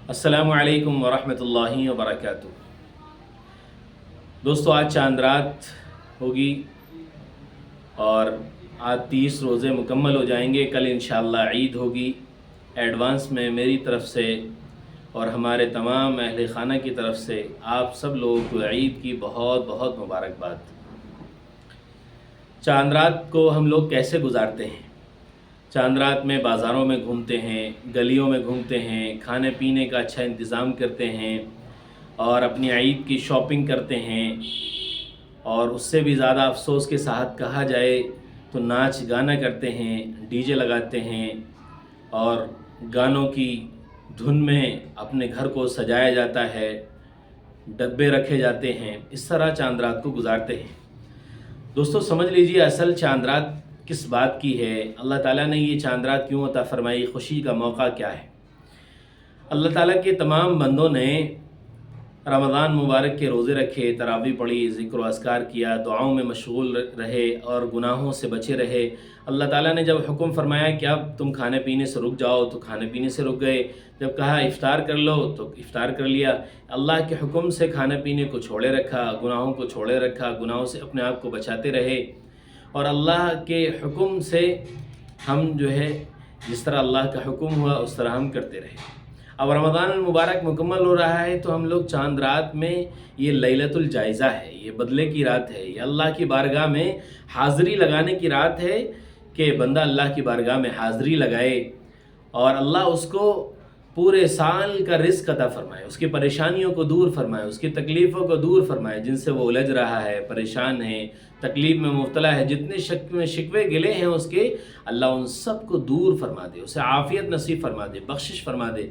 السلام علیکم ورحمۃ اللہ وبرکاتہ۔ دوستو، آج چاند رات ہوگی اور آج 30 روزے مکمل ہو جائیں گے۔ کل انشاءاللہ عید ہوگی۔ ایڈوانس میں میری طرف سے اور ہمارے تمام اہل خانہ کی طرف سے آپ سب لوگوں کو عید کی بہت بہت مبارکباد۔ چاند رات کو ہم لوگ کیسے گزارتے ہیں؟ چاند رات میں بازاروں میں گھومتے ہیں، گلیوں میں گھومتے ہیں، کھانے پینے کا اچھا انتظام کرتے ہیں اور اپنی عید کی شاپنگ کرتے ہیں، اور اس سے بھی زیادہ افسوس کے ساتھ کہا جائے تو ناچ گانا کرتے ہیں، ڈی جے لگاتے ہیں اور گانوں کی دھن میں اپنے گھر کو سجایا جاتا ہے، ڈبے رکھے جاتے ہیں۔ اس طرح چاند رات کو گزارتے ہیں۔ دوستو سمجھ لیجئے اصل چاند رات کس بات کی ہے، اللہ تعالیٰ نے یہ چاند رات کیوں عطا فرمائی، خوشی کا موقع کیا ہے۔ اللہ تعالیٰ کے تمام بندوں نے رمضان مبارک کے روزے رکھے، تراویح پڑھی، ذکر و اذکار کیا، دعاؤں میں مشغول رہے اور گناہوں سے بچے رہے۔ اللہ تعالیٰ نے جب حکم فرمایا کہ اب تم کھانے پینے سے رک جاؤ تو کھانے پینے سے رک گئے، جب کہا افطار کر لو تو افطار کر لیا۔ اللہ کے حکم سے کھانے پینے کو چھوڑے رکھا، گناہوں کو چھوڑے رکھا، گناہوں سے اپنے آپ کو بچاتے رہے، اور اللہ کے حکم سے ہم جس طرح اللہ کا حکم ہوا اس طرح ہم کرتے رہے۔ اب رمضان المبارک مکمل ہو رہا ہے تو ہم لوگ چاند رات میں، یہ لیلۃ الجائزہ ہے، یہ بدلے کی رات ہے، یہ اللہ کی بارگاہ میں حاضری لگانے کی رات ہے کہ بندہ اللہ کی بارگاہ میں حاضری لگائے اور اللہ اس کو پورے سال کا رزق عطا فرمائے، اس کی پریشانیوں کو دور فرمائے، اس کی تکلیفوں کو دور فرمائے، جن سے وہ الجھ رہا ہے، پریشان ہے، تکلیف میں مبتلا ہے، جتنے شکوے گلے ہیں اس کے، اللہ ان سب کو دور فرما دے، اسے عافیت نصیب فرما دے، بخشش فرما دے۔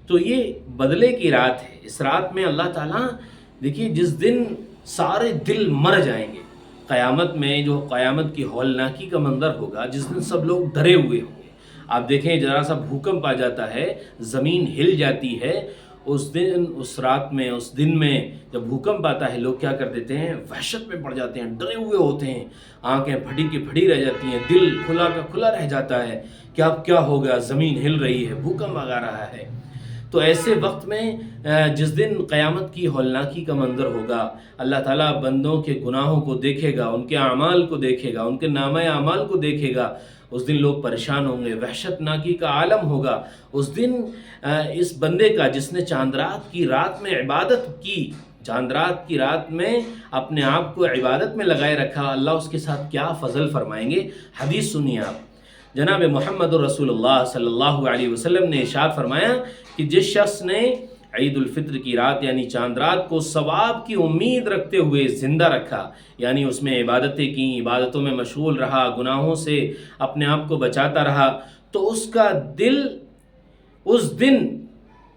تو یہ بدلے کی رات ہے۔ اس رات میں اللہ تعالیٰ، دیکھیے جس دن سارے دل مر جائیں گے، قیامت میں جو قیامت کی ہولناکی کا منظر ہوگا، جس دن سب لوگ ڈرے ہوئے ہوں گے۔ آپ دیکھیں ذرا سا بھوکمپ آ جاتا ہے، زمین ہل جاتی ہے، اس دن، اس رات میں، اس دن میں جب بھوکمپ آتا ہے، لوگ کیا کر دیتے ہیں؟ وحشت میں پڑ جاتے ہیں، ڈرے ہوئے ہوتے ہیں، آنکھیں پھٹی کی پھٹی رہ جاتی ہیں، دل کھلا کا کھلا رہ جاتا ہے کہ اب کیا ہو گیا، زمین ہل رہی ہے، بھوکمپ آ رہا ہے۔ تو ایسے وقت میں جس دن قیامت کی ہولناکی کا منظر ہوگا، اللہ تعالیٰ بندوں کے گناہوں کو دیکھے گا، ان کے اعمال کو دیکھے گا، ان کے نامہ اعمال کو دیکھے گا۔ اس دن لوگ پریشان ہوں گے، وحشت ناکی کا عالم ہوگا۔ اس دن اس بندے کا جس نے چاند رات کی رات میں عبادت کی، چاند رات کی رات میں اپنے آپ کو عبادت میں لگائے رکھا، اللہ اس کے ساتھ کیا فضل فرمائیں گے۔ حدیث سنیے آپ، جناب محمد رسول اللہ صلی اللہ علیہ وسلم نے ارشاد فرمایا کہ جس شخص نے عید الفطر کی رات یعنی چاند رات کو ثواب کی امید رکھتے ہوئے زندہ رکھا، یعنی اس میں عبادتیں کی، عبادتوں میں مشغول رہا، گناہوں سے اپنے آپ کو بچاتا رہا، تو اس کا دل اس دن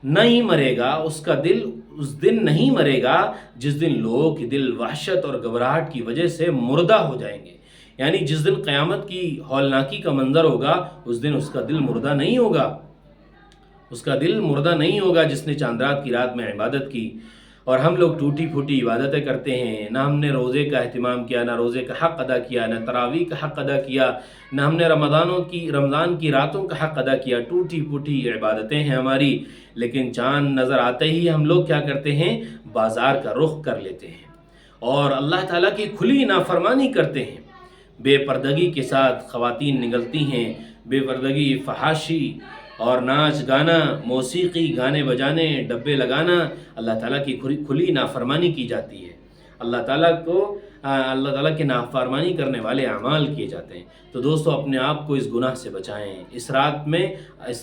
نہیں مرے گا، اس کا دل اس دن نہیں مرے گا جس دن لوگوں کے دل وحشت اور گھبراہٹ کی وجہ سے مردہ ہو جائیں گے۔ یعنی جس دن قیامت کی ہولناکی کا منظر ہوگا، اس دن اس کا دل مردہ نہیں ہوگا، اس کا دل مردہ نہیں ہوگا جس نے چاند رات کی رات میں عبادت کی۔ اور ہم لوگ ٹوٹی پھوٹی عبادتیں کرتے ہیں، نہ ہم نے روزے کا اہتمام کیا، نہ روزے کا حق ادا کیا، نہ تراویح کا حق ادا کیا، نہ ہم نے رمضان کی راتوں کا حق ادا کیا۔ ٹوٹی پھوٹی عبادتیں ہیں ہماری، لیکن چاند نظر آتے ہی ہم لوگ کیا کرتے ہیں؟ بازار کا رخ کر لیتے ہیں اور اللہ تعالیٰ کی کھلی نافرمانی کرتے ہیں۔ بے پردگی کے ساتھ خواتین نکلتی ہیں، بے پردگی، فحاشی اور ناچ گانا، موسیقی، گانے بجانے، ڈبے لگانا، اللہ تعالیٰ کی کھلی نافرمانی کی جاتی ہے۔ اللہ تعالیٰ کے نافرمانی کرنے والے اعمال کیے جاتے ہیں۔ تو دوستو اپنے آپ کو اس گناہ سے بچائیں، اس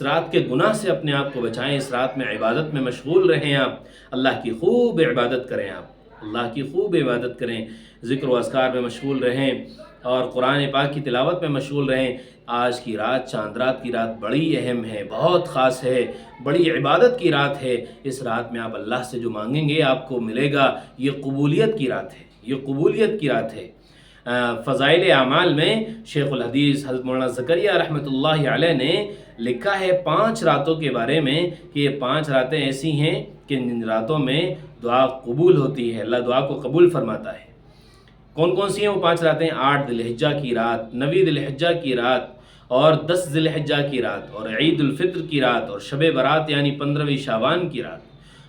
رات کے گناہ سے اپنے آپ کو بچائیں، اس رات میں عبادت میں مشغول رہیں، آپ اللہ کی خوب عبادت کریں، آپ اللہ کی خوب عبادت کریں، ذکر و اذکار میں مشغول رہیں اور قرآن پاک کی تلاوت میں مشغول رہیں۔ آج کی رات، چاند رات کی رات بڑی اہم ہے، بہت خاص ہے، بڑی عبادت کی رات ہے۔ اس رات میں آپ اللہ سے جو مانگیں گے آپ کو ملے گا۔ یہ قبولیت کی رات ہے، یہ قبولیت کی رات ہے۔ فضائل اعمال میں شیخ الحدیث حضرت مولانا زکریا رحمۃ اللہ علیہ نے لکھا ہے 5 راتوں کے بارے میں کہ یہ 5 راتیں ایسی ہیں کہ ان راتوں میں دعا قبول ہوتی ہے، اللہ دعا کو قبول فرماتا ہے۔ کون کون سی ہیں وہ 5 راتیں؟ 8 ذی الحجہ کی رات، 9 ذی الحجہ کی رات اور 10 ذی الحجہ کی رات اور عید الفطر کی رات اور شب برات یعنی 15ویں شعبان کی رات.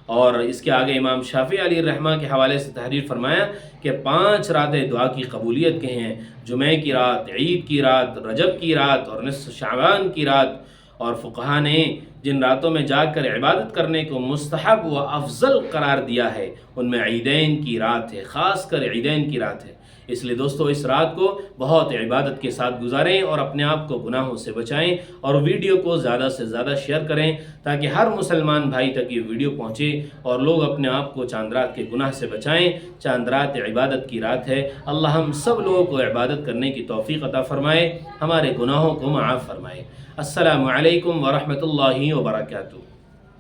اور اس کے آگے امام شافعی علیہ الرحمہ کے حوالے سے تحریر فرمایا کہ 5 راتیں دعا کی قبولیت کے ہیں: جمعہ کی رات، عید کی رات، رجب کی رات اور نصف شعبان کی رات. اور فقہا نے جن راتوں میں جا کر عبادت کرنے کو مستحب و افضل قرار دیا ہے ان میں عیدین کی رات ہے، خاص کر عیدین کی رات ہے. اس لیے دوستو اس رات کو بہت عبادت کے ساتھ گزاریں اور اپنے آپ کو گناہوں سے بچائیں، اور ویڈیو کو زیادہ سے زیادہ شیئر کریں تاکہ ہر مسلمان بھائی تک یہ ویڈیو پہنچے اور لوگ اپنے آپ کو چاند رات کے گناہ سے بچائیں. چاند رات عبادت کی رات ہے. اللہ ہم سب لوگوں کو عبادت کرنے کی توفیق عطا فرمائے، ہمارے گناہوں کو معاف فرمائے. السلام علیکم ورحمۃ اللہ وبرکاتہ.